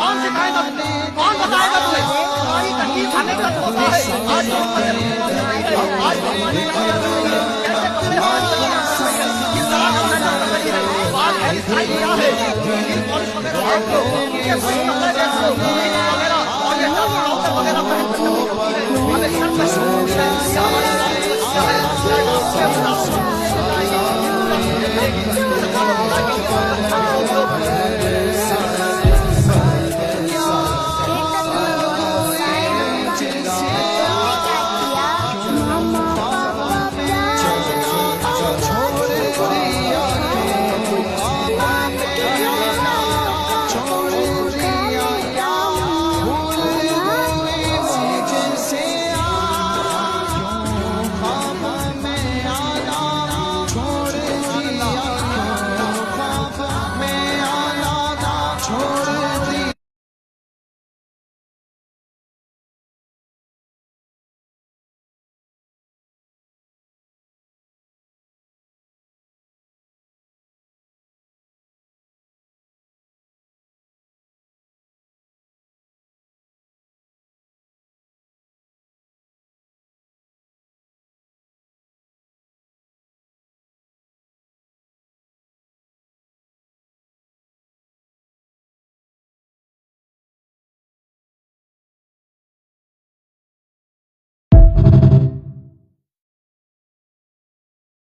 कौन सिखाएगा तुम्हें? कौन बताएगा तुम्हें? तुम्हारी तकलीफ हमें कब होता है? आज आज भगवान कैसे कपड़े हाथ किस तरह करना चाहता है? बात है क्या है? कौन वगैरह देख लो, ये सही कपड़े देख लो, वगैरह और ये ट्राउजर वगैरह पहन कर हमें सर पर शूट है, ये हमारे क्या है? आपके